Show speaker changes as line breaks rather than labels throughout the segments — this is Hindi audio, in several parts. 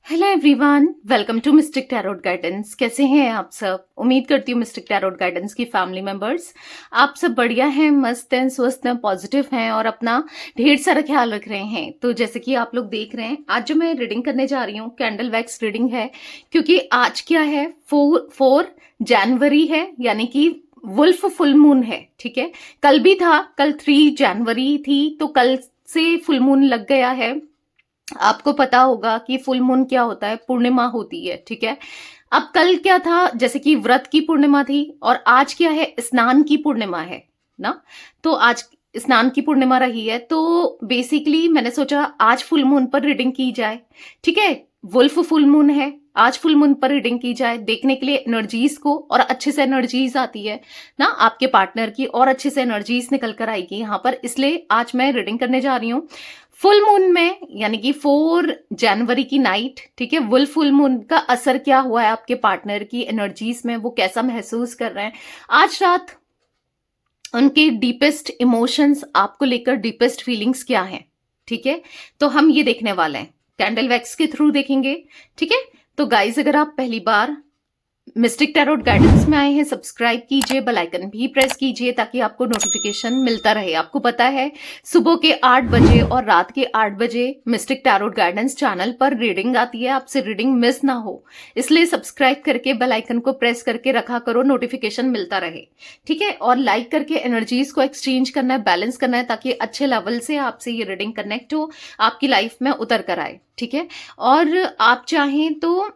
Hello everyone, welcome to mystic tarot guidance. कैसे हैं आप सब? उम्मीद करती हूँ मिस्टिक टैरोट गाइडेंस की फैमिली मेंबर्स आप सब बढ़िया हैं, मस्त हैं, स्वस्थ हैं, पॉजिटिव हैं और अपना ढेर सारा ख्याल रख रहे हैं। तो जैसे कि आप लोग देख रहे हैं, आज जो मैं रीडिंग करने जा रही हूँ कैंडल वैक्स रीडिंग है, क्योंकि आज क्या है, 4 जनवरी है, यानी कि वुल्फ फुल मून है। ठीक है, कल भी था, कल 3 जनवरी थी, तो कल से फुल मून लग गया है। आपको पता होगा कि फुल मून क्या होता है, पूर्णिमा होती है। ठीक है, अब कल क्या था, जैसे कि व्रत की पूर्णिमा थी, और आज क्या है, स्नान की पूर्णिमा है ना। तो आज स्नान की पूर्णिमा रही है, तो बेसिकली मैंने सोचा आज फुल मून पर रीडिंग की जाए। ठीक है, वुल्फ फुल मून है, आज फुल मून पर रीडिंग की जाए, देखने के लिए एनर्जीज को, और अच्छे से एनर्जीज आती है ना आपके पार्टनर की, और अच्छे से एनर्जीज निकल कर आएगी यहाँ पर, इसलिए आज मैं रीडिंग करने जा रही हूँ फुल मून में, यानी कि 4 जनवरी की नाइट। ठीक है, फुल मून का असर क्या हुआ है आपके पार्टनर की एनर्जीज में, वो कैसा महसूस कर रहे हैं आज रात, उनके डीपेस्ट इमोशंस आपको लेकर, डीपेस्ट फीलिंग्स क्या हैं। ठीक है, तो हम ये देखने वाले हैं, कैंडल वैक्स के थ्रू देखेंगे। ठीक है, तो गाइस, अगर आप पहली बार मिस्टिक टैरोट गाइडेंस में आए हैं, सब्सक्राइब कीजिए, बेल आइकन भी प्रेस कीजिए ताकि आपको नोटिफिकेशन मिलता रहे। आपको पता है, सुबह के 8 बजे और रात के 8 बजे मिस्टिक टैरोट गाइडेंस चैनल पर रीडिंग आती है, आपसे रीडिंग मिस ना हो, इसलिए सब्सक्राइब करके बेल आइकन को प्रेस करके रखा करो, नोटिफिकेशन मिलता रहे। ठीक है, और लाइक करके एनर्जीज को एक्सचेंज करना है, बैलेंस करना है, ताकि अच्छे लेवल से आपसे ये रीडिंग कनेक्ट हो, आपकी लाइफ में उतर कर आए। ठीक है, और आप चाहें तो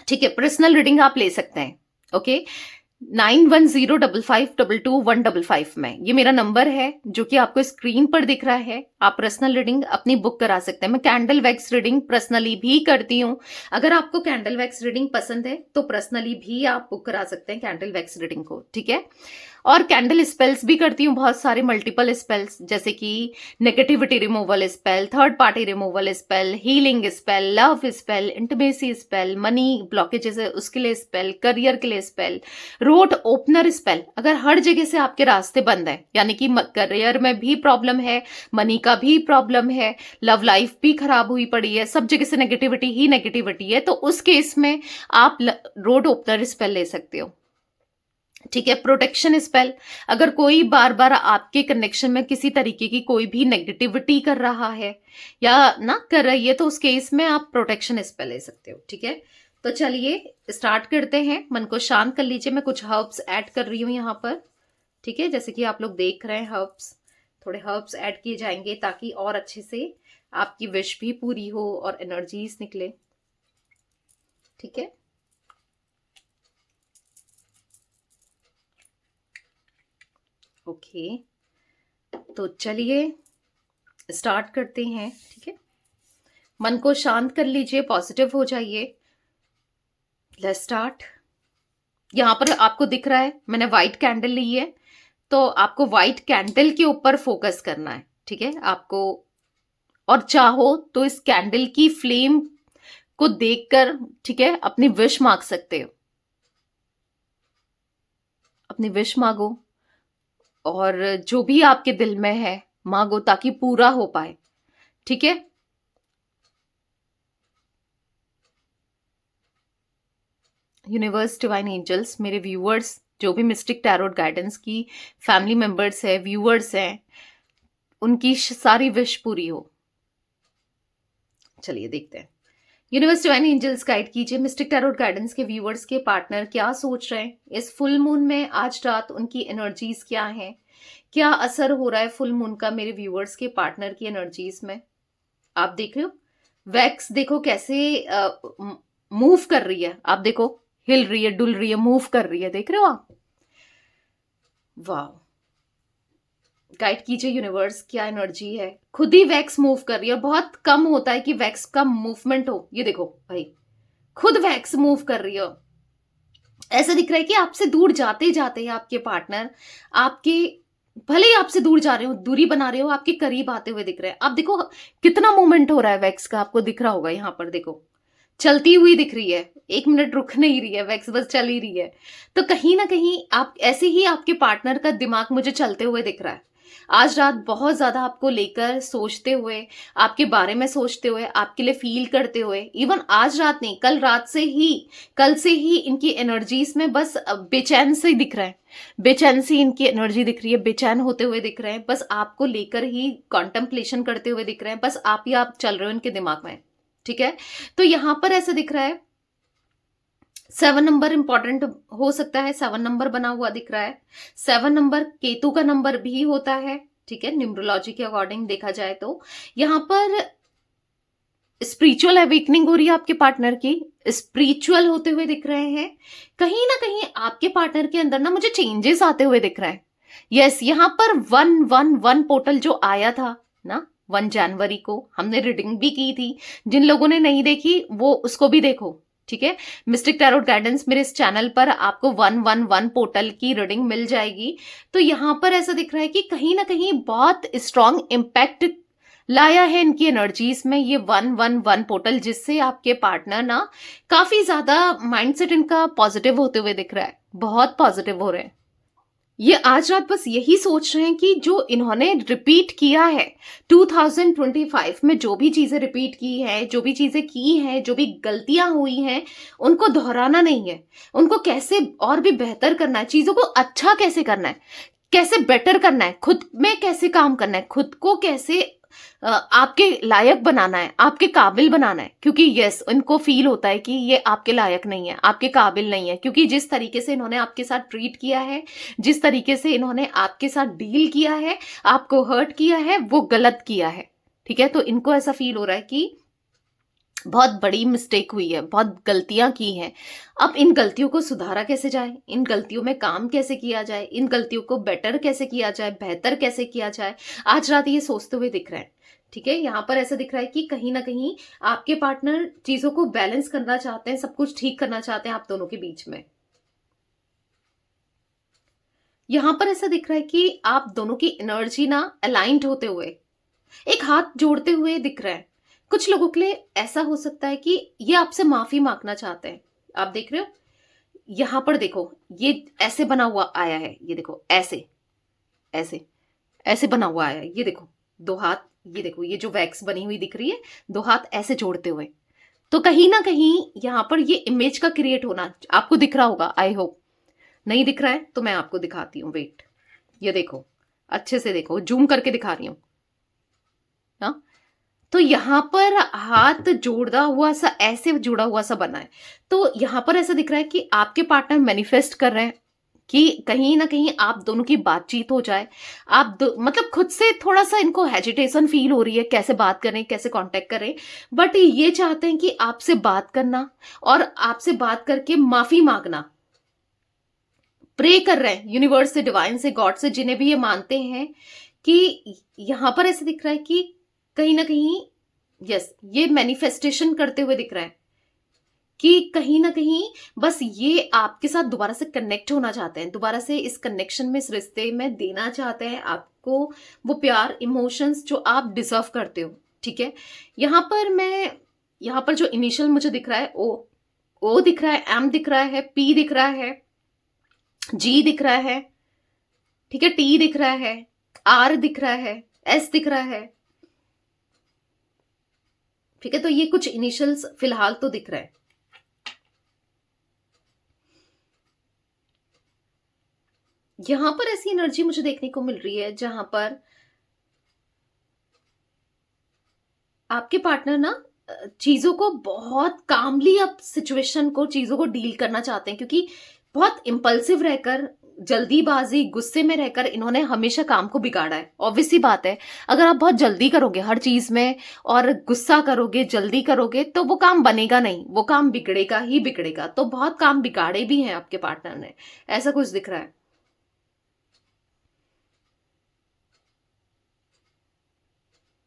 ठीक है, पर्सनल रीडिंग आप ले सकते हैं। ओके, 9105522155 में ये मेरा नंबर है, जो कि आपको स्क्रीन पर दिख रहा है। आप पर्सनल रीडिंग अपनी बुक करा सकते हैं। मैं कैंडल वैक्स रीडिंग पर्सनली भी करती हूँ। अगर आपको कैंडल वैक्स रीडिंग पसंद है तो पर्सनली भी आप बुक करा सकते हैं कैंडल वैक्स रीडिंग को। ठीक है, और कैंडल स्पेल्स भी करती हूँ, बहुत सारे मल्टीपल स्पेल्स, जैसे कि negativity removal spell, third party removal spell, healing spell, love spell, intimacy spell, money blockages है उसके लिए स्पेल, करियर के लिए स्पेल, रोड ओपनर स्पेल। अगर हर जगह से आपके रास्ते बंद है, यानी कि करियर में भी प्रॉब्लम है, मनी का भी प्रॉब्लम है, लव लाइफ भी खराब हुई पड़ी है, सब जगह से नेगेटिविटी ही नेगेटिविटी है, तो उस केस में आप रोड ओपनर स्पेल ले सकते हो। ठीक है, प्रोटेक्शन स्पेल, अगर कोई बार बार आपके कनेक्शन में किसी तरीके की कोई भी नेगेटिविटी कर रहा है या ना कर रही है, तो उस केस में आप प्रोटेक्शन स्पेल ले सकते हो। ठीक है, तो चलिए स्टार्ट करते हैं। मन को शांत कर लीजिए, मैं कुछ हर्ब्स ऐड कर रही हूँ यहाँ पर। ठीक है, जैसे कि आप लोग देख रहे हैं, हर्ब्स, थोड़े हर्ब्स ऐड किए जाएंगे ताकि और अच्छे से आपकी विश भी पूरी हो और एनर्जीज निकले। ठीक है, ओके, तो चलिए स्टार्ट करते हैं। ठीक है, मन को शांत कर लीजिए, पॉजिटिव हो जाइए। Let's start. यहां पर आपको दिख रहा है मैंने व्हाइट कैंडल ली है, तो आपको व्हाइट कैंडल के ऊपर फोकस करना है। ठीक है, आपको, और चाहो तो इस कैंडल की फ्लेम को देखकर, ठीक है, अपनी विश मांग सकते हो। अपनी विश मांगो, और जो भी आपके दिल में है मांगो ताकि पूरा हो पाए। ठीक है, यूनिवर्स, डिवाइन एंजल्स, मेरे व्यूअर्स, जो भी मिस्टिक टैरोट गाइडेंस की फैमिली मेंबर्स है, व्यूअर्स हैं, उनकी सारी विश पूरी हो। चलिए देखते हैं। यूनिवर्स, डिवाइन एंजल्स, गाइड कीजिए मिस्टिक टैरोट गाइडेंस के व्यूअर्स के पार्टनर क्या सोच रहे हैं इस फुल मून में। आज रात उनकी एनर्जीज क्या हैं, क्या असर हो रहा है फुल मून का मेरे व्यूअर्स के पार्टनर की एनर्जीज में। आप देख रहे हो वैक्स, देखो कैसे मूव कर रही है, आप देखो, हिल रही है, डुल रही है, मूव कर रही है, देख रहे हो आप। वाह, गाइड कीजिए यूनिवर्स, क्या एनर्जी है। खुद ही वैक्स मूव कर रही है, बहुत कम होता है कि वैक्स का मूवमेंट हो। ये देखो भाई, खुद वैक्स मूव कर रही हो। ऐसा दिख रहा है कि आपसे दूर जाते जाते आपके पार्टनर, आपके, भले ही आपसे दूर जा रहे हो, दूरी बना रहे हो, आपके करीब आते हुए दिख रहे हैं। आप देखो कितना मूवमेंट हो रहा है वैक्स का, आपको दिख रहा होगा यहाँ पर, देखो चलती हुई दिख रही है, 1 मिनट रुक नहीं रही है, वैक्स बस चल ही रही है। तो कहीं ना कहीं आप ऐसे ही, आपके पार्टनर का दिमाग मुझे चलते हुए दिख रहा है। आज रात बहुत ज्यादा आपको लेकर सोचते हुए, आपके बारे में सोचते हुए, आपके लिए फील करते हुए, इवन आज रात नहीं, कल से ही इनकी एनर्जीज में बस बेचैन से दिख रहे हैं। बेचैन सी इनकी एनर्जी दिख रही है, बेचैन होते हुए दिख रहे हैं, बस आपको लेकर ही कॉन्टेम्पलेशन करते हुए दिख रहे हैं, बस आप ही आप चल रहे हो इनके दिमाग में। ठीक है, तो यहां पर ऐसा दिख रहा है 7 नंबर इंपॉर्टेंट हो सकता है, 7 नंबर बना हुआ दिख रहा है। 7 नंबर केतु का नंबर भी होता है। ठीक है, न्यूमरोलॉजी के अकॉर्डिंग देखा जाए तो यहां पर स्पिरिचुअल अवेकनिंग हो रही है आपके पार्टनर की, स्पिरिचुअल होते हुए दिख रहे हैं। कहीं ना कहीं आपके पार्टनर के अंदर ना मुझे चेंजेस आते हुए दिख रहे हैं। यस, यहाँ पर 111 पोर्टल जो आया था ना 1 जनवरी को, हमने रीडिंग भी की थी। जिन लोगों ने नहीं देखी वो उसको भी देखो। ठीक है, मिस्टिक टैरोट गाइडेंस मेरे इस चैनल पर आपको 111 पोर्टल की रीडिंग मिल जाएगी। तो यहां पर ऐसा दिख रहा है कि कहीं ना कहीं बहुत स्ट्रांग इम्पैक्ट लाया है इनकी एनर्जीज में ये 111 पोर्टल, जिससे आपके पार्टनर ना काफी ज्यादा माइंडसेट इनका पॉजिटिव होते हुए दिख रहा है, बहुत पॉजिटिव हो रहे हैं। ये आज रात बस यही सोच रहे हैं कि जो इन्होंने रिपीट किया है 2025 में, जो भी चीजें रिपीट की है, जो भी चीजें की हैं, जो भी गलतियां हुई हैं, उनको दोहराना नहीं है। उनको कैसे और भी बेहतर करना है, चीजों को अच्छा कैसे करना है, कैसे बेटर करना है, खुद में कैसे काम करना है, खुद को कैसे आपके लायक बनाना है, आपके काबिल बनाना है। क्योंकि यस, इनको फील होता है कि ये आपके लायक नहीं है, आपके काबिल नहीं है, क्योंकि जिस तरीके से इन्होंने आपके साथ ट्रीट किया है, जिस तरीके से इन्होंने आपके साथ डील किया है, आपको हर्ट किया है, वो गलत किया है। ठीक है, तो इनको ऐसा फील हो रहा है कि बहुत बड़ी मिस्टेक हुई है, बहुत गलतियां की हैं। अब इन गलतियों को सुधारा कैसे जाए, इन गलतियों में काम कैसे किया जाए, इन गलतियों को बेटर कैसे किया जाए, बेहतर कैसे किया जाए, आज रात ये सोचते हुए दिख रहे हैं। ठीक है, यहां पर ऐसा दिख रहा है कि कहीं ना कहीं आपके पार्टनर चीजों को बैलेंस करना चाहते हैं, सब कुछ ठीक करना चाहते हैं आप दोनों के बीच में। यहां पर ऐसा दिख रहा है कि आप दोनों की एनर्जी ना अलाइंड होते हुए, एक हाथ जोड़ते हुए दिख रहा है। कुछ लोगों के लिए ऐसा हो सकता है कि ये आपसे माफी मांगना चाहते हैं। आप देख रहे हो, यहां पर देखो, ये ऐसे बना हुआ आया है, ये देखो ऐसे ऐसे ऐसे बना हुआ आया है, ये देखो 2 हाथ, ये देखो ये जो वैक्स बनी हुई दिख रही है, 2 हाथ ऐसे जोड़ते हुए। तो कहीं ना कहीं यहां पर ये इमेज का क्रिएट होना आपको दिख रहा होगा, आई होप। नहीं दिख रहा है तो मैं आपको दिखाती हूँ, वेट, ये देखो, अच्छे से देखो, जूम करके दिखा रही हूँ। हाँ, तो यहां पर हाथ जोड़ा हुआ सा, ऐसे जुड़ा हुआ सा बना है। तो यहां पर ऐसा दिख रहा है कि आपके पार्टनर मैनिफेस्ट कर रहे हैं कि कहीं ना कहीं आप दोनों की बातचीत हो जाए। मतलब खुद से थोड़ा सा इनको हेजिटेशन फील हो रही है, कैसे बात करें, कैसे कांटेक्ट करें, बट ये चाहते हैं कि आपसे बात करना और आपसे बात करके माफी मांगना। प्रे कर रहे हैं यूनिवर्स से, डिवाइन से, गॉड से, जिन्हें भी ये मानते हैं। कि यहां पर ऐसे दिख रहा है कि कहीं ना कहीं यस, ये मैनिफेस्टेशन करते हुए दिख रहा है कि कहीं ना कहीं बस ये आपके साथ दोबारा से कनेक्ट होना चाहते हैं, दोबारा से इस कनेक्शन में, इस रिश्ते में देना चाहते हैं आपको वो प्यार, इमोशंस जो आप डिजर्व करते हो। ठीक है, यहां पर जो इनिशियल मुझे दिख रहा है, ओ दिख रहा है, एम दिख रहा है, पी दिख रहा है, जी दिख रहा है, ठीक है, टी दिख रहा है, आर दिख रहा है, एस दिख रहा है। ठीक है, तो ये कुछ इनिशियल्स फिलहाल तो दिख रहा है। यहां पर ऐसी एनर्जी मुझे देखने को मिल रही है जहां पर आपके पार्टनर ना चीजों को बहुत कामली, अब सिचुएशन को, चीजों को डील करना चाहते हैं, क्योंकि बहुत इम्पल्सिव रहकर, जल्दीबाजी, गुस्से में रहकर इन्होंने हमेशा काम को बिगाड़ा है। ऑब्वियस सी बात है, अगर आप बहुत जल्दी करोगे हर चीज में और गुस्सा करोगे, जल्दी करोगे, तो वो काम बनेगा नहीं, वो काम बिगड़ेगा ही बिगड़ेगा। तो बहुत काम बिगाड़े भी हैं आपके पार्टनर ने, ऐसा कुछ दिख रहा है।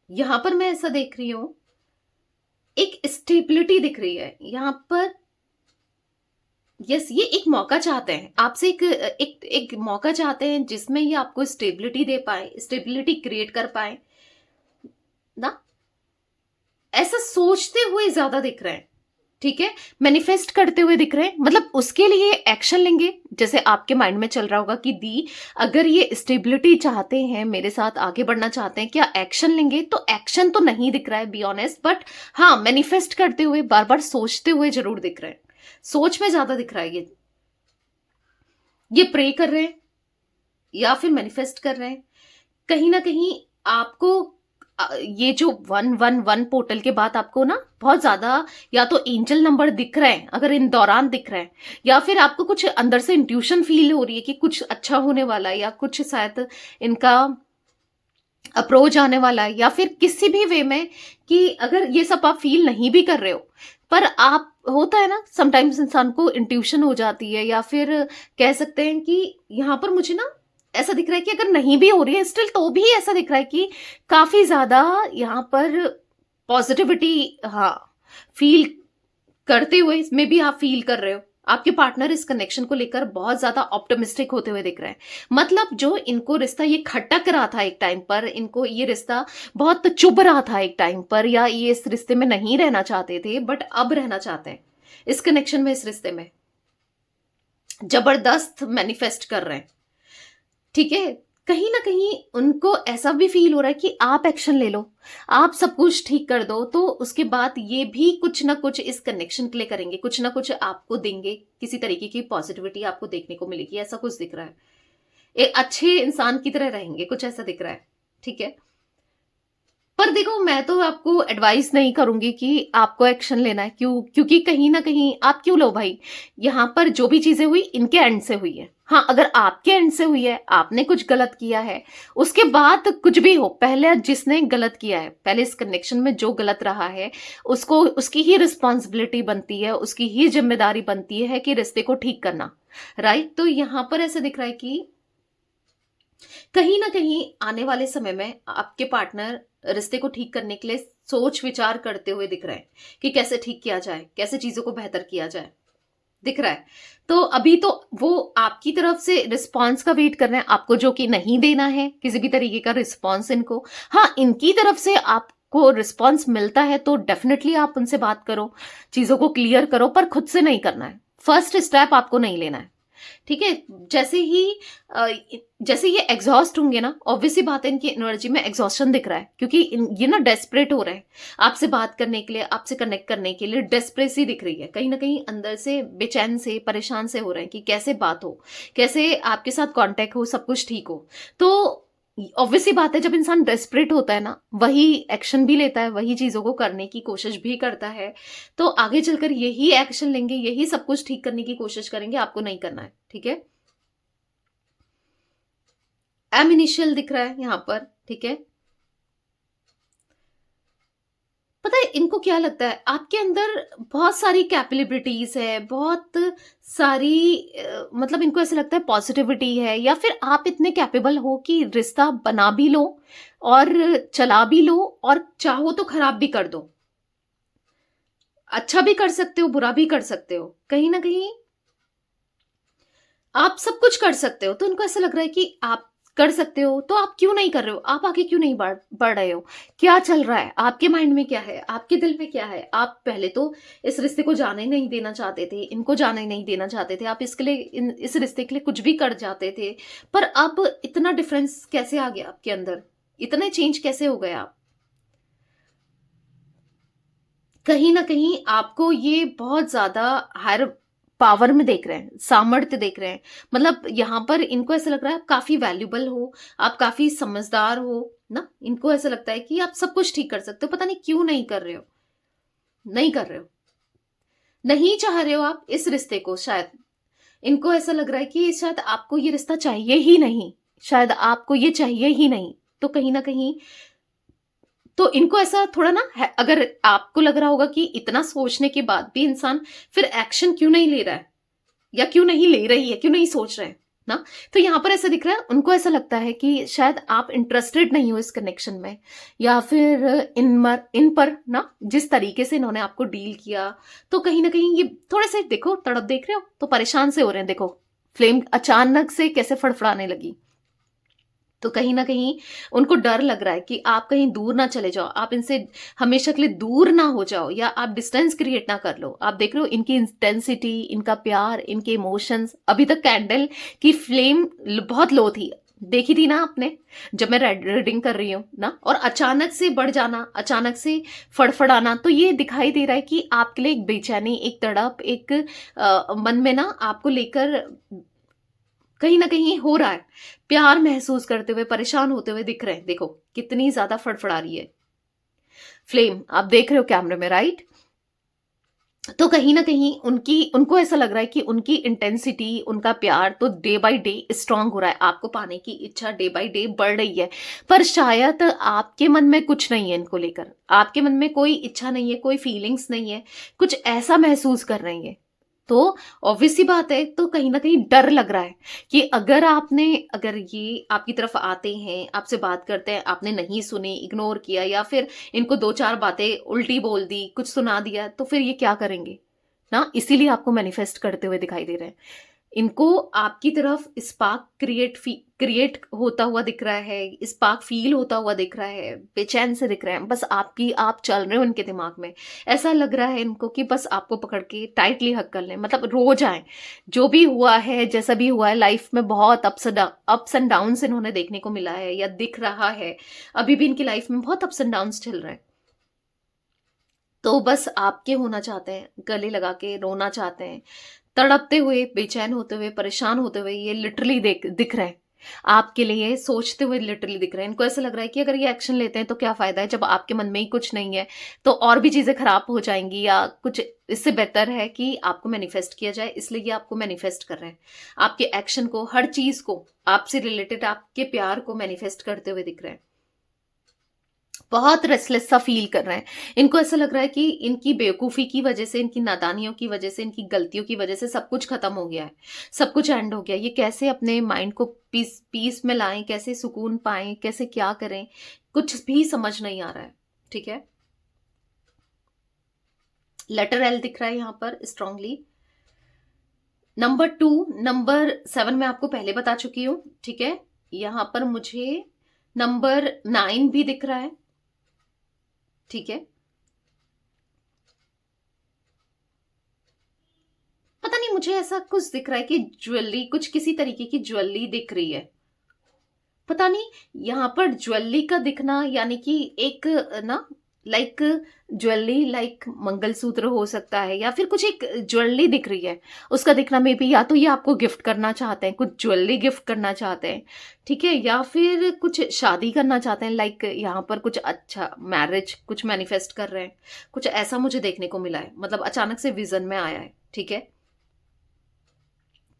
यहां पर मैं ऐसा देख रही हूं, एक स्टेबिलिटी दिख रही है यहां पर। यस, ये एक मौका चाहते हैं आपसे, एक मौका चाहते हैं जिसमें ये आपको स्टेबिलिटी दे पाए, स्टेबिलिटी क्रिएट कर पाए ना, ऐसा सोचते हुए ज्यादा दिख रहे हैं। ठीक है, मैनिफेस्ट करते हुए दिख रहे हैं, मतलब उसके लिए एक्शन लेंगे, जैसे आपके माइंड में चल रहा होगा कि दी अगर ये स्टेबिलिटी चाहते हैं, मेरे साथ आगे बढ़ना चाहते हैं, क्या एक्शन लेंगे? तो एक्शन तो नहीं दिख रहा है बी ऑनेस्ट, बट हाँ मैनिफेस्ट करते हुए, बार बार सोचते हुए जरूर दिख रहे हैं। सोच में ज्यादा दिख रहा है ये प्रे कर रहे हैं या फिर मैनिफेस्ट कर रहे हैं। कहीं ना कहीं आपको ये जो 111 पोर्टल के बाद आपको ना बहुत ज्यादा या तो एंजल नंबर दिख रहे हैं, अगर इन दौरान दिख रहे हैं, या फिर आपको कुछ अंदर से इंट्यूशन फील हो रही है कि कुछ अच्छा होने वाला है, या कुछ शायद इनका अप्रोच आने वाला है, या फिर किसी भी वे में कि अगर ये सब आप फील नहीं भी कर रहे हो, पर आप, होता है ना समटाइम्स इंसान को इंट्यूशन हो जाती है, या फिर कह सकते हैं कि यहाँ पर मुझे ना ऐसा दिख रहा है कि अगर नहीं भी हो रही है स्टिल, तो भी ऐसा दिख रहा है कि काफी ज्यादा यहाँ पर पॉजिटिविटी, हाँ, फील करते हुए इसमें भी आप फील कर रहे हो। आपके पार्टनर इस कनेक्शन को लेकर बहुत ज्यादा ऑप्टिमिस्टिक होते हुए दिख रहे हैं। मतलब जो इनको रिश्ता ये खटक रहा था एक टाइम पर, इनको ये रिश्ता बहुत चुभ रहा था एक टाइम पर, या ये इस रिश्ते में नहीं रहना चाहते थे, बट अब रहना चाहते हैं इस कनेक्शन में, इस रिश्ते में जबरदस्त मैनिफेस्ट कर रहे हैं। ठीक है, कहीं ना कहीं उनको ऐसा भी फील हो रहा है कि आप एक्शन ले लो, आप सब कुछ ठीक कर दो, तो उसके बाद ये भी कुछ ना कुछ इस कनेक्शन के लिए करेंगे, कुछ ना कुछ आपको देंगे, किसी तरीके की पॉजिटिविटी आपको देखने को मिलेगी, ऐसा कुछ दिख रहा है। एक अच्छे इंसान की तरह रहेंगे, कुछ ऐसा दिख रहा है। ठीक है, पर देखो मैं तो आपको एडवाइस नहीं करूंगी कि आपको एक्शन लेना है, क्योंकि कहीं ना कहीं आप क्यों लो भाई, यहाँ पर जो भी चीजें हुई इनके एंड से हुई है। हाँ, अगर आपके एंड से हुई है, आपने कुछ गलत किया है, उसके बाद कुछ भी हो, पहले जिसने गलत किया है, पहले इस कनेक्शन में जो गलत रहा है, उसको उसकी ही रिस्पॉन्सिबिलिटी बनती है, उसकी ही जिम्मेदारी बनती है कि रिश्ते को ठीक करना। राइट, तो यहाँ पर ऐसा दिख रहा है कि कहीं ना कहीं आने वाले समय में आपके पार्टनर रिश्ते को ठीक करने के लिए सोच विचार करते हुए दिख रहे हैं कि कैसे ठीक किया जाए, कैसे चीजों को बेहतर किया जाए, दिख रहा है। तो अभी तो वो आपकी तरफ से रिस्पांस का वेट कर रहे हैं, आपको जो कि नहीं देना है किसी भी तरीके का रिस्पांस इनको। हाँ, इनकी तरफ से आपको रिस्पांस मिलता है तो डेफिनेटली आप उनसे बात करो, चीजों को क्लियर करो, पर खुद से नहीं करना है, फर्स्ट स्टेप आपको नहीं लेना है। ठीक है, जैसे ही जैसे ये एग्जॉस्ट होंगे ना, ऑब्वियसली बात है इनकी एनर्जी में एग्जॉस्शन दिख रहा है, क्योंकि ये ना डेस्परेट हो रहे हैं आपसे बात करने के लिए, आपसे कनेक्ट करने के लिए डेस्परेसी दिख रही है, कहीं ना कहीं अंदर से बेचैन से, परेशान से हो रहे हैं कि कैसे बात हो, कैसे आपके साथ कांटेक्ट हो, सब कुछ ठीक हो। तो ऑब्वियसली बात है, जब इंसान डेस्परेट होता है ना, वही एक्शन भी लेता है, वही चीजों को करने की कोशिश भी करता है। तो आगे चलकर यही एक्शन लेंगे, यही सब कुछ ठीक करने की कोशिश करेंगे, आपको नहीं करना है। ठीक है, एम इनिशियल दिख रहा है यहां पर। ठीक है, पता है इनको क्या लगता है, आपके अंदर बहुत सारी कैपेबिलिटीज है, बहुत सारी मतलब इनको ऐसा लगता है पॉजिटिविटी है, या फिर आप इतने कैपेबल हो कि रिश्ता बना भी लो और चला भी लो, और चाहो तो खराब भी कर दो, अच्छा भी कर सकते हो, बुरा भी कर सकते हो, कहीं ना कहीं आप सब कुछ कर सकते हो। तो उनको ऐसा लग रहा है कि आप कर सकते हो, तो आप क्यों नहीं कर रहे हो, आप आगे क्यों नहीं बढ़ रहे हो, क्या चल रहा है आपके माइंड में, क्या है आपके दिल में, क्या है। आप पहले तो इस रिश्ते को जाने ही नहीं देना चाहते थे, इनको जाने ही नहीं देना चाहते थे, आप इसके लिए इस रिश्ते के लिए कुछ भी कर जाते थे, पर अब इतना डिफरेंस कैसे आ गया आपके अंदर, इतने चेंज कैसे हो गए आप। कहीं ना कहीं आपको ये बहुत ज्यादा हायर पावर में देख रहे हैं, सामर्थ्य देख रहे हैं। मतलब यहाँ पर इनको ऐसा लग रहा है आप काफी वैल्यूबल हो, आप काफी समझदार हो ना, इनको ऐसा लगता है कि आप सब कुछ ठीक कर सकते हो, पता नहीं क्यों नहीं कर रहे हो, नहीं कर रहे हो, नहीं चाह रहे हो आप इस रिश्ते को। शायद इनको ऐसा लग रहा है कि शायद आपको ये रिश्ता चाहिए ही नहीं, शायद आपको ये चाहिए ही नहीं। तो कहीं ना कहीं तो इनको ऐसा थोड़ा ना है, अगर आपको लग रहा होगा कि इतना सोचने के बाद भी इंसान फिर एक्शन क्यों नहीं ले रहा है, या क्यों नहीं ले रही है, क्यों नहीं सोच रहे हैं ना, तो यहां पर ऐसा दिख रहा है उनको ऐसा लगता है कि शायद आप इंटरेस्टेड नहीं हो इस कनेक्शन में, या फिर इन पर ना जिस तरीके से इन्होंने आपको डील किया, तो कहीं ना कहीं ये थोड़े से देखो तड़प देख रहे हो तो परेशान से हो रहे हैं। देखो फ्लेम अचानक से कैसे फड़फड़ाने लगी, तो कहीं न कहीं उनको डर लग रहा है कि आप कहीं दूर ना चले जाओ, आप इनसे हमेशा के लिए दूर ना हो जाओ या आप डिस्टेंस क्रिएट ना कर लो। आप देख रहे हो इनकी इंटेंसिटी, इनका प्यार, इनके इमोशंस, अभी तक कैंडल की फ्लेम बहुत लो थी। देखी थी ना आपने? जब मैं रीडिंग कर रही हूँ ना, और अचानक से बढ़ जाना, अचानक से फड़फड़ाना, तो ये दिखाई दे रहा है कि आपके लिए एक बेचैनी, एक तड़प, एक मन में ना आपको लेकर कहीं न कहीं हो रहा है। प्यार महसूस करते हुए, परेशान होते हुए दिख रहे हैं। देखो, कितनी ज़्यादा फड़फड़ा रही है फ्लेम। आप देख रहे हो कैमरे में, राइट? तो कहीं न कहीं उनको ऐसा लग रहा है कि उनकी इंटेंसिटी, उनका प्यार तो डे बाय डे स्ट्रॉन्ग हो रहा है। आपको पाने की इच्छा डे बाय डे बढ़ रही है। पर शायद आपके मन में कुछ नहीं है इनको लेकर। आपके मन में कोई इच्छा नहीं है, कोई फीलिंग्स नहीं है। कुछ ऐसा महसूस कर रही हैं। तो ऑब्वियस सी बात है, तो कहीं न कहीं डर लग रहा है कि अगर ये आपकी तरफ आते हैं, आपसे बात करते हैं, आपने नहीं सुनी, इग्नोर किया या फिर इनको 2-4 बातें उल्टी बोल दी, कुछ सुना दिया, तो फिर ये क्या करेंगे? ना, इसीलिए आपको मैनिफेस्ट करते हुए दिखाई दे रहे हैं। इनको आपकी तरफ स्पार्क क्रिएट होता हुआ दिख रहा है, स्पार्क फील होता हुआ दिख रहा है, बेचैन से दिख रहे हैं, बस आप चल रहे हो उनके दिमाग में। ऐसा लग रहा है इनको कि बस आपको पकड़ के टाइटली हग कर लें, मतलब रोज आए। जो भी हुआ है, जैसा भी हुआ है लाइफ में, बहुत अप्स एंड डाउन्स इन्होंने देखने को मिला है या दिख रहा है। अभी भी इनकी लाइफ में बहुत अप्स एंड डाउन्स चल रहे हैं। तो बस आपके होना चाहते हैं, गले लगा के रोना चाहते हैं, तड़पते हुए, बेचैन होते हुए, परेशान होते हुए, ये लिटरली दिख रहे हैं। आपके लिए सोचते हुए लिटरली दिख रहे हैं। इनको ऐसा लग रहा है कि अगर ये एक्शन लेते हैं तो क्या फ़ायदा है, जब आपके मन में ही कुछ नहीं है, तो और भी चीज़ें खराब हो जाएँगी या कुछ। इससे बेहतर है कि आपको मैनिफेस्ट किया जाए, इसलिए ये आपको मैनिफेस्ट कर रहे हैं। आपके एक्शन को, हर चीज़ को, आपसे रिलेटेड आपके प्यार को मैनिफेस्ट करते हुए दिख रहे हैं। बहुत रेस्टलेस सा फील कर रहे हैं। इनको ऐसा लग रहा है कि इनकी बेवकूफ़ी की वजह से, इनकी नादानियों की वजह से, इनकी गलतियों की वजह से सब कुछ खत्म हो गया है। सब कुछ एंड हो गया। ये कैसे अपने माइंड को पीस में लाएँ, कैसे सुकून पाएँ, कैसे क्या करें, कुछ भी समझ नहीं आ रहा है। ठीक है? लेटर एल दिख रहा है यहाँ पर स्ट्रांगली। नंबर 2, नंबर 7 मैं आपको पहले बता चुकी हूँ। ठीक है? यहाँ पर मुझे नंबर 9 भी दिख रहा है। ठीक है? पता नहीं, मुझे ऐसा कुछ दिख रहा है कि ज्वेलरी, कुछ किसी तरीके की ज्वेलरी दिख रही है। पता नहीं, यहाँ पर ज्वेलरी का दिखना यानी कि एक ना, लाइक ज्वेलरी, लाइक मंगलसूत्र हो सकता है या फिर कुछ एक ज्वेलरी दिख रही है। उसका दिखना मे बी या तो ये आपको गिफ्ट करना चाहते हैं, कुछ ज्वेलरी गिफ्ट करना चाहते हैं। ठीक है? या फिर कुछ शादी करना चाहते हैं, लाइक यहाँ पर कुछ अच्छा मैरिज कुछ मैनिफेस्ट कर रहे हैं। कुछ ऐसा मुझे देखने को मिला है, मतलब अचानक से विजन में आया है। ठीक है?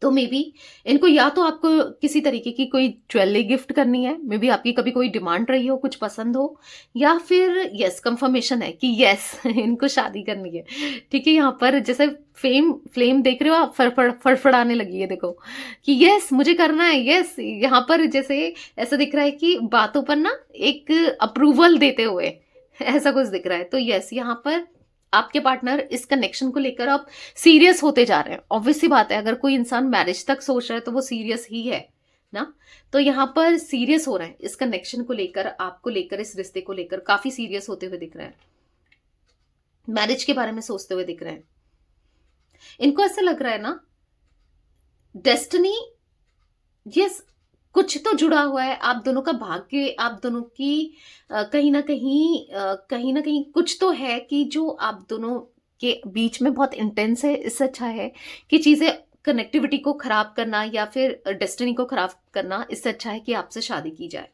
तो मे बी इनको या तो आपको किसी तरीके की कोई ज्वेलरी गिफ्ट करनी है, मे बी आपकी कभी कोई डिमांड रही हो, कुछ पसंद हो, या फिर यस कंफर्मेशन है कि यस इनको शादी करनी है। ठीक है? यहाँ पर जैसे फ्लेम देख रहे हो आप, फड़फड़ाने लगी है, देखो कि यस मुझे करना है, यस। यहाँ पर जैसे ऐसा दिख रहा है कि बातों पर ना एक अप्रूवल देते हुए ऐसा कुछ दिख रहा है। तो यस, यहाँ पर आपके पार्टनर इस कनेक्शन को लेकर अब सीरियस होते जा रहे हैं। ऑब्वियस सी बात है, अगर कोई इंसान मैरिज तक सोच रहा है तो वो सीरियस ही है ना। तो यहाँ पर सीरियस हो रहे हैं इस कनेक्शन को लेकर, आपको लेकर, इस रिश्ते को लेकर काफी सीरियस होते हुए दिख रहे हैं। मैरिज के बारे में सोचते हुए दिख रहे हैं। इनको ऐसा लग रहा है ना, डेस्टिनी, यस, कुछ तो जुड़ा हुआ है। आप दोनों का भाग्य, आप दोनों की कहीं ना कहीं कुछ तो है कि जो आप दोनों के बीच में बहुत इंटेंस है। इससे अच्छा है कि चीजें, कनेक्टिविटी को खराब करना या फिर डेस्टिनी को खराब करना, इससे अच्छा है कि आपसे शादी की जाए।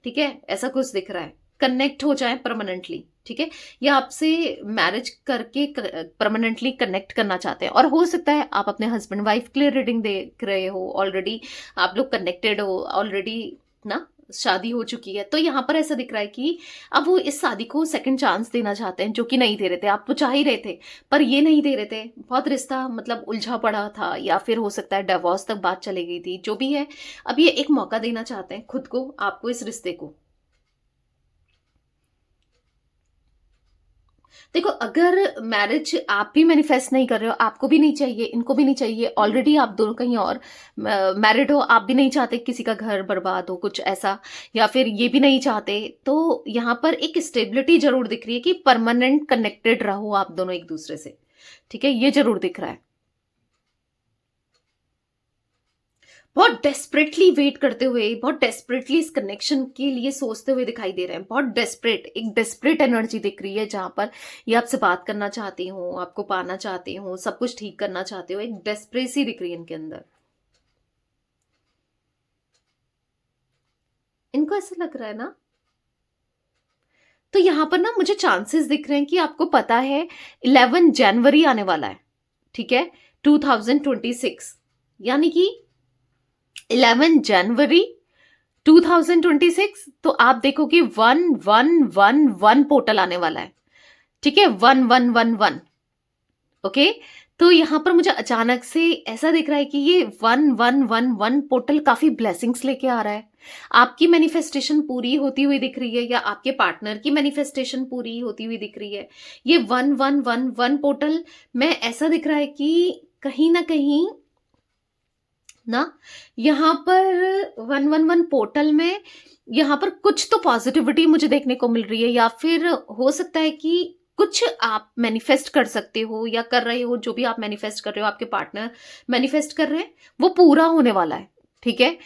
ठीक है? ऐसा कुछ दिख रहा है, कनेक्ट हो जाए परमानेंटली। ठीक है? या आपसे मैरिज करके परमानेंटली कनेक्ट करना चाहते हैं। और हो सकता है आप अपने हस्बैंड वाइफ के लिए रीडिंग देख रहे हो, ऑलरेडी आप लोग कनेक्टेड हो, ऑलरेडी ना, शादी हो चुकी है। तो यहाँ पर ऐसा दिख रहा है कि अब वो इस शादी को सेकंड चांस देना चाहते हैं, जो कि नहीं दे रहे थे। आप तो चाह ही रहे थे पर ये नहीं दे रहे थे। बहुत रिश्ता मतलब उलझा पड़ा था, या फिर हो सकता है डिवोर्स तक बात चली गई थी, जो भी है। अब ये एक मौका देना चाहते हैं खुद को, आपको, इस रिश्ते को। देखो, अगर मैरिज आप भी मैनिफेस्ट नहीं कर रहे हो, आपको भी नहीं चाहिए, इनको भी नहीं चाहिए, ऑलरेडी आप दोनों कहीं और मैरिड हो, आप भी नहीं चाहते किसी का घर बर्बाद हो, कुछ ऐसा, या फिर ये भी नहीं चाहते, तो यहाँ पर एक स्टेबिलिटी जरूर दिख रही है कि परमानेंट कनेक्टेड रहो आप दोनों एक दूसरे से। ठीक है, ये जरूर दिख रहा है। बहुत डेस्परेटली वेट करते हुए, बहुत डेस्परेटली इस कनेक्शन के लिए सोचते हुए दिखाई दे रहे हैं। बहुत डेस्परेट, एक डेस्परेट एनर्जी दिख रही है, जहां पर ये आपसे बात करना चाहती हूँ, आपको पाना चाहती हूँ, सब कुछ ठीक करना चाहते हो। एक डेस्परेसी दिख रही है इनके अंदर। इनको ऐसा लग रहा है ना, तो यहां पर ना मुझे चांसेस दिख रहे हैं कि आपको पता है 11 जनवरी आने वाला है। ठीक है, 2026, यानी कि 11 जनवरी 2026, तो आप देखोगे 1111 पोर्टल आने वाला है। ठीक है, 1111। ओके, तो यहां पर मुझे अचानक से ऐसा दिख रहा है कि ये 1111 पोर्टल काफी ब्लेसिंग्स लेके आ रहा है। आपकी मैनिफेस्टेशन पूरी होती हुई दिख रही है, या आपके पार्टनर की मैनिफेस्टेशन पूरी होती हुई दिख रही है। ये 1111 पोर्टल में ऐसा दिख रहा है कि कहीं ना कहीं ना, यहाँ पर 111 पोर्टल में यहाँ पर कुछ तो पॉजिटिविटी मुझे देखने को मिल रही है, या फिर हो सकता है कि कुछ आप मैनिफेस्ट कर सकते हो या कर रहे हो। जो भी आप मैनिफेस्ट कर रहे हो, आपके पार्टनर मैनिफेस्ट कर रहे हैं, वो पूरा होने वाला है। ठीक है,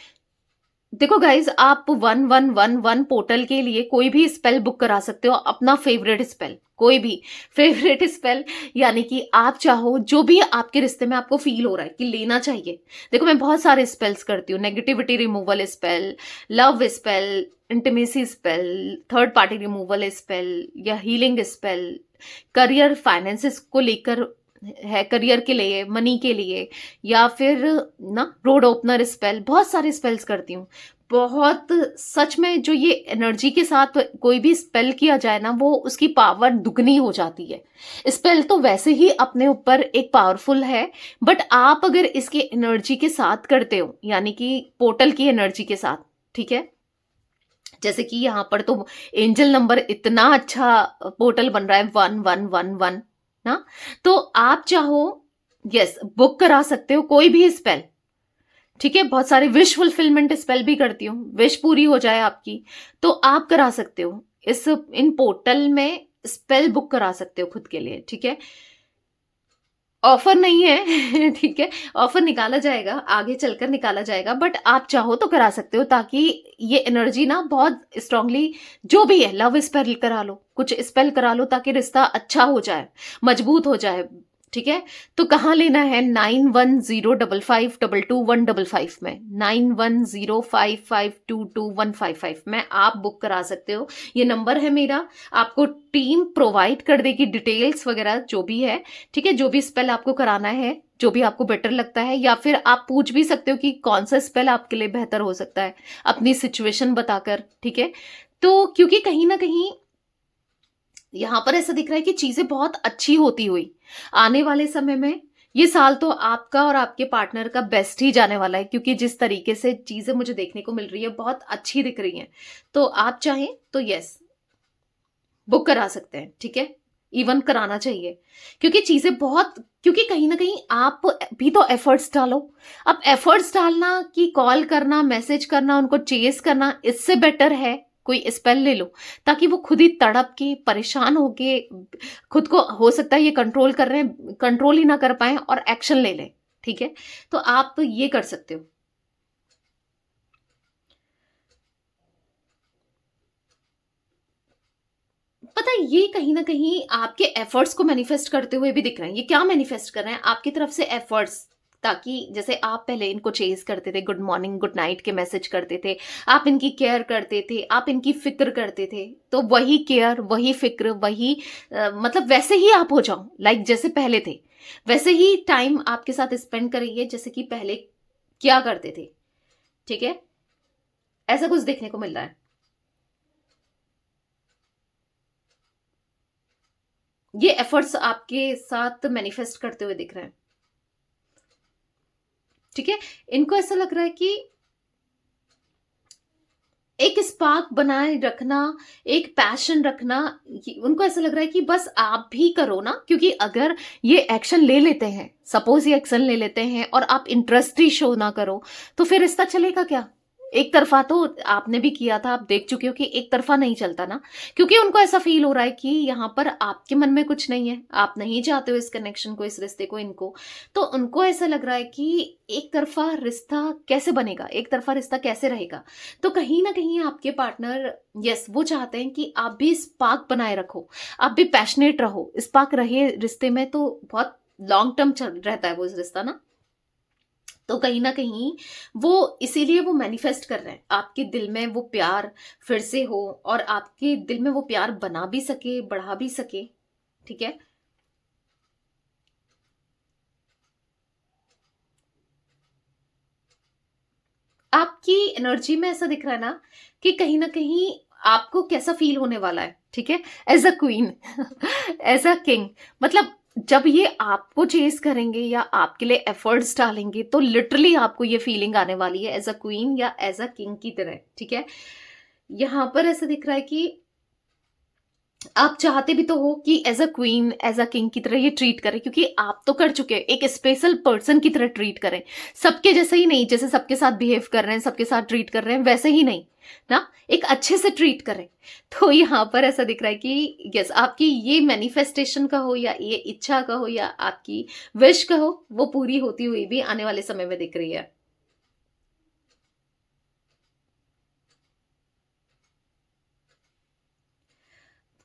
देखो गाइज, आप 1111 पोर्टल के लिए कोई भी स्पेल बुक करा सकते हो, अपना फेवरेट स्पेल, कोई भी फेवरेट स्पेल, यानी कि आप चाहो जो भी आपके रिश्ते में आपको फील हो रहा है कि लेना चाहिए। देखो, मैं बहुत सारे स्पेल्स करती हूँ, negativity removal spell, love spell, intimacy spell, third party removal spell, या हीलिंग स्पेल, करियर फाइनेंसेस को लेकर है, करियर के लिए, मनी के लिए, या फिर ना रोड ओपनर स्पेल, बहुत सारे स्पेल्स करती हूँ। बहुत सच में, जो ये एनर्जी के साथ कोई भी स्पेल किया जाए ना, वो उसकी पावर दुगनी हो जाती है। स्पेल तो वैसे ही अपने ऊपर एक पावरफुल है, बट आप अगर इसकी एनर्जी के साथ करते हो, यानी कि पोर्टल की एनर्जी के साथ, ठीक है, जैसे कि यहाँ पर तो एंजल नंबर इतना अच्छा पोर्टल बन रहा है, 1111 ना, तो आप चाहो, यस, बुक करा सकते हो कोई भी स्पेल। ठीक है, बहुत सारे विश फुलफिलमेंट स्पेल भी करती हूँ, विश पूरी हो जाए आपकी, तो आप करा सकते हो इस इन पोर्टल में, स्पेल बुक करा सकते हो खुद के लिए। ठीक है, ऑफर नहीं है ठीक है, ऑफर निकाला जाएगा, आगे चलकर निकाला जाएगा, बट आप चाहो तो करा सकते हो, ताकि ये एनर्जी ना बहुत स्ट्रांगली, जो भी है, लव स्पेल करा लो, कुछ स्पेल करा लो, ताकि रिश्ता अच्छा हो जाए, मजबूत हो जाए। ठीक है, तो कहाँ लेना है? 9105522155 में, 9105522155 में आप बुक करा सकते हो। ये नंबर है मेरा, आपको टीम प्रोवाइड कर देगी डिटेल्स वगैरह जो भी है। ठीक है, जो भी स्पेल आपको कराना है, जो भी आपको बेटर लगता है, या फिर आप पूछ भी सकते हो कि कौन सा स्पेल आपके लिए बेहतर हो सकता है, अपनी सिचुएशन बताकर। ठीक है, तो क्योंकि कहीं ना कहीं यहां पर ऐसा दिख रहा है कि चीजें बहुत अच्छी होती हुई आने वाले समय में, ये साल तो आपका और आपके पार्टनर का बेस्ट ही जाने वाला है, क्योंकि जिस तरीके से चीजें मुझे देखने को मिल रही है, बहुत अच्छी दिख रही हैं। तो आप चाहें तो यस, बुक करा सकते हैं। ठीक है, इवन कराना चाहिए, क्योंकि चीजें बहुत, क्योंकि कहीं ना कहीं आप भी तो एफर्ट्स डालो। अब एफर्ट्स डालना कि कॉल करना, मैसेज करना, उनको चेस करना, इससे बेटर है कोई स्पेल ले लो, ताकि वो खुद ही तड़प के, परेशान होके, खुद को, हो सकता है ये कंट्रोल कर रहे हैं, कंट्रोल ही ना कर पाए और एक्शन ले लें। ठीक है, तो आप ये कर सकते हो। पता है, ये कहीं ना कहीं आपके एफर्ट्स को मैनिफेस्ट करते हुए भी दिख रहे हैं। ये क्या मैनिफेस्ट कर रहे हैं? आपकी तरफ से एफर्ट्स, ताकि जैसे आप पहले इनको चेज करते थे, गुड मॉर्निंग गुड नाइट के मैसेज करते थे, आप इनकी केयर करते थे, आप इनकी फिक्र करते थे, तो वही केयर, वही फिक्र, वही मतलब वैसे ही आप हो जाओ, लाइक जैसे पहले थे, वैसे ही टाइम आपके साथ स्पेंड करिए जैसे कि पहले क्या करते थे। ठीक है, ऐसा कुछ देखने को मिल रहा है। ये एफर्ट्स आपके साथ मैनिफेस्ट करते हुए दिख रहे हैं। ठीक है, इनको ऐसा लग रहा है कि एक स्पार्क बनाए रखना, एक पैशन रखना, उनको ऐसा लग रहा है कि बस आप भी करो ना, क्योंकि अगर ये एक्शन ले लेते हैं, सपोज ये एक्शन ले लेते हैं और आप इंटरेस्ट ही शो ना करो, तो फिर रिश्ता चलेगा क्या? एक तरफा तो आपने भी किया था, आप देख चुके हो कि एक तरफा नहीं चलता ना, क्योंकि उनको ऐसा फील हो रहा है कि यहाँ पर आपके मन में कुछ नहीं है, आप नहीं चाहते हो इस कनेक्शन को, इस रिश्ते को, इनको। तो उनको ऐसा लग रहा है कि एक तरफा रिश्ता कैसे बनेगा, एक तरफा रिश्ता कैसे रहेगा। तो कहीं ना कहीं आपके पार्टनर, यस, वो चाहते हैं कि आप भी स्पार्क बनाए रखो, आप भी पैशनेट रहो, स्पार्क रहे रिश्ते में, तो बहुत लॉन्ग टर्म चल रहता है वो रिश्ता ना। तो कहीं ना कहीं वो इसीलिए वो मैनिफेस्ट कर रहे हैं आपके दिल में वो प्यार फिर से हो, और आपके दिल में वो प्यार बना भी सके, बढ़ा भी सके। ठीक है। आपकी एनर्जी में ऐसा दिख रहा है ना कि कहीं ना कहीं आपको कैसा फील होने वाला है, ठीक है, as a queen, as a king. मतलब जब ये आपको चेस करेंगे या आपके लिए एफर्ट्स डालेंगे, तो लिटरली आपको ये फीलिंग आने वाली है एज अ क्वीन या एज अ किंग की तरह। ठीक है। यहां पर ऐसा दिख रहा है कि आप चाहते भी तो हो कि as a queen, as a king की तरह ये ट्रीट करें, क्योंकि आप तो कर चुके हैं, एक स्पेशल पर्सन की तरह ट्रीट करें, सबके जैसे ही नहीं, जैसे सबके साथ बिहेव कर रहे हैं, सबके साथ ट्रीट कर रहे हैं, वैसे ही नहीं ना, एक अच्छे से ट्रीट करें। तो यहाँ पर ऐसा दिख रहा है कि यस, आपकी ये मैनिफेस्टेशन का हो या ये इच्छा का हो या आपकी विश का हो, वो पूरी होती हुई भी आने वाले समय में दिख रही है।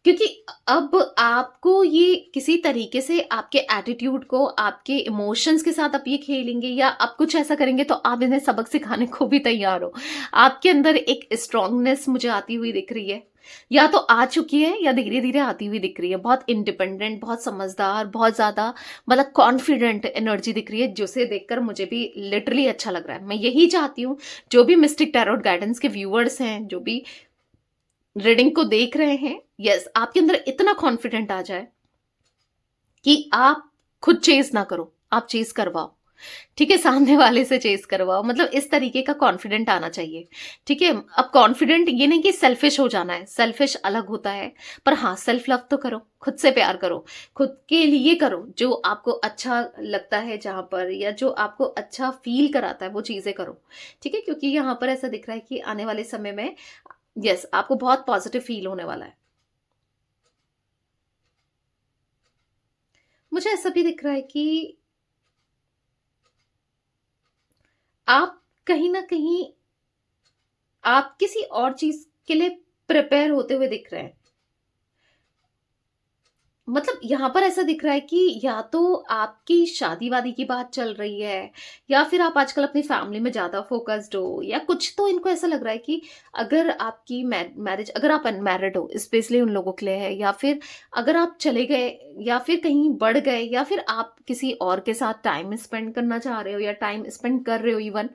क्योंकि अब आपको ये किसी तरीके से आपके एटीट्यूड को, आपके इमोशंस के साथ आप ये खेलेंगे या आप कुछ ऐसा करेंगे, तो आप इन्हें सबक सिखाने को भी तैयार हो। आपके अंदर एक स्ट्रांगनेस मुझे आती हुई दिख रही है, या तो आ चुकी है या धीरे धीरे आती हुई दिख रही है। बहुत इंडिपेंडेंट, बहुत समझदार, बहुत ज्यादा मतलब कॉन्फिडेंट एनर्जी दिख रही है, जिसे देखकर मुझे भी लिटरली अच्छा लग रहा है। मैं यही चाहती हूँ, जो भी मिस्टिक टैरोट गाइडेंस के व्यूअर्स हैं, जो भी रीडिंग को देख रहे हैं, यस, आपके अंदर इतना कॉन्फिडेंट आ जाए कि आप खुद चेज ना करो, आप चेज करवाओ। ठीक है, सामने वाले से चेज करवाओ, मतलब इस तरीके का कॉन्फिडेंट आना चाहिए। ठीक है। अब कॉन्फिडेंट ये नहीं कि सेल्फिश हो जाना है, सेल्फिश अलग होता है, पर हाँ, सेल्फ लव तो करो, खुद से प्यार करो, खुद के लिए करो, जो आपको अच्छा लगता है, जहां पर या जो आपको अच्छा फील कराता है वो चीजें करो। ठीक है, क्योंकि यहाँ पर ऐसा दिख रहा है कि आने वाले समय में, यस, आपको बहुत पॉजिटिव फील होने वाला है। मुझे ऐसा भी दिख रहा है कि आप कहीं ना कहीं आप किसी और चीज के लिए प्रिपेयर होते हुए दिख रहे हैं। मतलब यहाँ पर ऐसा दिख रहा है कि या तो आपकी शादी वादी की बात चल रही है, या फिर आप आजकल अपनी फैमिली में ज्यादा फोकस्ड हो, या कुछ तो इनको ऐसा लग रहा है कि अगर आपकी मैरिज, अगर आप अनमैरिड हो, स्पेशली उन लोगों के लिए है, या फिर अगर आप चले गए या फिर कहीं बढ़ गए, या फिर आप किसी और के साथ टाइम स्पेंड करना चाह रहे हो या टाइम स्पेंड कर रहे हो इवन,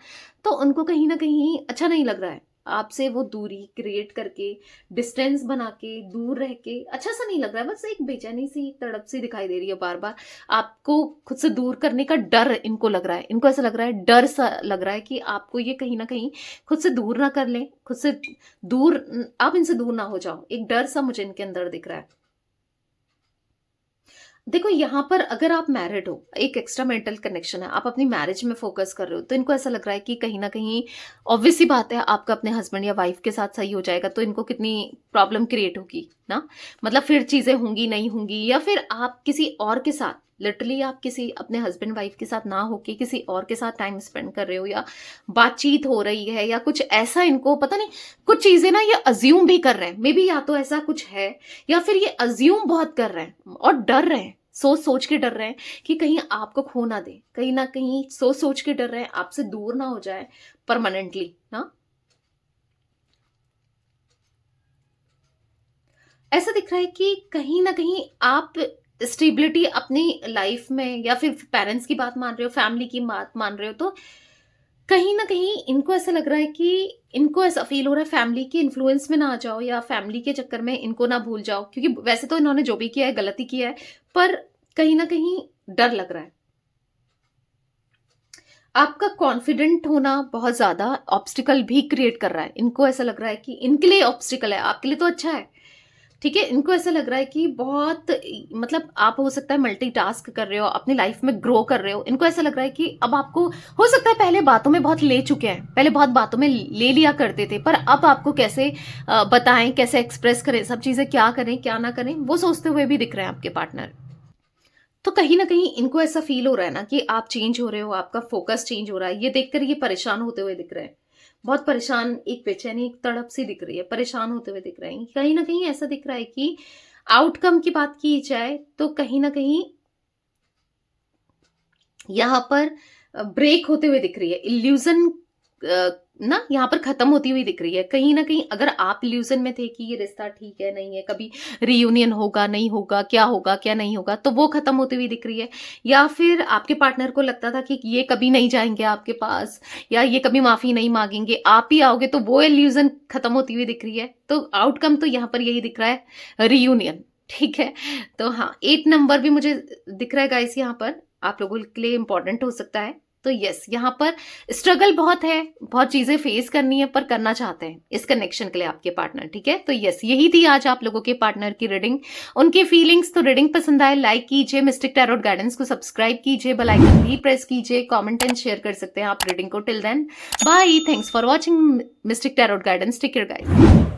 तो उनको कहीं ना कहीं अच्छा नहीं लग रहा है आपसे, वो दूरी क्रिएट करके, डिस्टेंस बना के, दूर रह के अच्छा सा नहीं लग रहा है। बस एक बेचैनी सी, एक तड़प सी दिखाई दे रही है बार बार। आपको खुद से दूर करने का डर इनको लग रहा है, इनको ऐसा लग रहा है, डर सा लग रहा है कि आपको ये कहीं ना कहीं खुद से दूर ना कर लें, खुद से दूर, आप इनसे दूर ना हो जाओ, एक डर सा मुझे इनके अंदर दिख रहा है। देखो, यहाँ पर अगर आप मैरिड हो, एक एक्स्ट्रा मैरिटल कनेक्शन है, आप अपनी मैरिज में फोकस कर रहे हो, तो इनको ऐसा लग रहा है कि कहीं ना कहीं ऑब्वियस सी बात है, आपका अपने हस्बैंड या वाइफ के साथ सही हो जाएगा, तो इनको कितनी प्रॉब्लम क्रिएट होगी ना, मतलब फिर चीजें होंगी नहीं होंगी, या फिर आप किसी और के साथ, लिटरली आप किसी अपने हस्बैंड वाइफ के साथ ना होके किसी और के साथ टाइम स्पेंड कर रहे हो, या बातचीत हो रही है, या कुछ ऐसा, इनको पता नहीं, कुछ चीजें ना ये अज्यूम भी कर रहे हैं, मे बी, या तो ऐसा कुछ है, या फिर ये अज्यूम बहुत कर रहे हैं और डर रहे हैं, सोच सोच के डर रहे हैं कि कहीं आपको खो ना दे, कहीं ना कहीं सोच सोच के डर रहे हैं आपसे दूर ना हो जाए परमानेंटली ना। ऐसा दिख रहा है कि कहीं ना कहीं आप स्टेबिलिटी अपनी लाइफ में, या फिर पेरेंट्स की बात मान रहे हो, फैमिली की बात मान रहे हो, तो कहीं ना कहीं इनको ऐसा लग रहा है कि इनको ऐसा फील हो रहा है, फैमिली के इन्फ्लुएंस में ना आ जाओ, या फैमिली के चक्कर में इनको ना भूल जाओ, क्योंकि वैसे तो इन्होंने जो भी किया है गलती किया है, पर कहीं ना कहीं डर लग रहा है। आपका कॉन्फिडेंट होना बहुत ज़्यादा ऑब्स्टिकल भी क्रिएट कर रहा है। इनको ऐसा लग रहा है कि इनके लिए ऑब्स्टिकल है, आपके लिए तो अच्छा है, ठीक है? इनको ऐसा लग रहा है कि बहुत मतलब आप हो सकता है मल्टीटास्क कर रहे हो, अपनी लाइफ में ग्रो कर रहे हो। इनको ऐसा लग रहा है कि अब आपको हो सकता है पहले बातों में बहुत ले चुके हैं, पहले बहुत बातों में ले लिया करते थे, पर अब आपको कैसे बताएँ, कैसे एक्सप्रेस करें, सब चीज़ें क्या करें, क्या ना करें, वो सोचते हुए भी दिख रहे हैं आपके पार्टनर। तो कहीं न कहीं इनको ऐसा फ़ील हो रहा है ना कि आप चेंज हो रहे हो, आपका फ़ोकस चेंज हो रहा है। ये देखकर ये परेशान होते हुए दिख रहे हैं। बहुत परेशान, एक बेचैनी, एक तड़प-सी दिख रही है, परेशान होते हुए दिख रहे हैं। कहीं न कहीं ऐसा दिख रहा है कि आउटकम की बात की जाए तो कहीं न कहीं यहाँ पर ब्रेक होते हुए दिख रही है। इल्यूज़न ना यहाँ पर खत्म होती हुई दिख रही है। कहीं न कहीं अगर आप इल्यूज़न में थे कि ये रिश्ता ठीक है, नहीं है, कभी रियूनियन होगा, नहीं होगा, क्या नहीं होगा, तो वो खत्म होती हुई दिख रही है। या फिर आपके पार्टनर को लगता था कि ये कभी नहीं जाएँगे आपके पास या ये कभी माफ़ी नहीं माँगेंगे, आप ही आओगे, तो वो इल्यूज़न खत्म होती हुई दिख रही है। तो आउटकम तो यहाँ पर यही दिख रहा है, रियूनियन, ठीक है? तो हाँ, 8 नंबर भी मुझे दिख रहा है गाइस यहाँ पर, आप लोगों के लिए इम्पोर्टेंट हो सकता है। तो यस, यहाँ पर स्ट्रगल बहुत है, बहुत चीज़ें फेस करनी है, पर करना चाहते हैं इस कनेक्शन के लिए आपके पार्टनर, ठीक है? तो यस, यही थी आज आप लोगों के पार्टनर की रीडिंग, उनकी फीलिंग्स। तो रीडिंग पसंद आए लाइक कीजिए, मिस्टिक टैरोट गाइडेंस को सब्सक्राइब कीजिए, बेल आइकन भी प्रेस कीजिए, कमेंट एंड शेयर कर सकते हैं आप रीडिंग को। Till then bye, thanks for watching mystic tarot guidance, take care guys.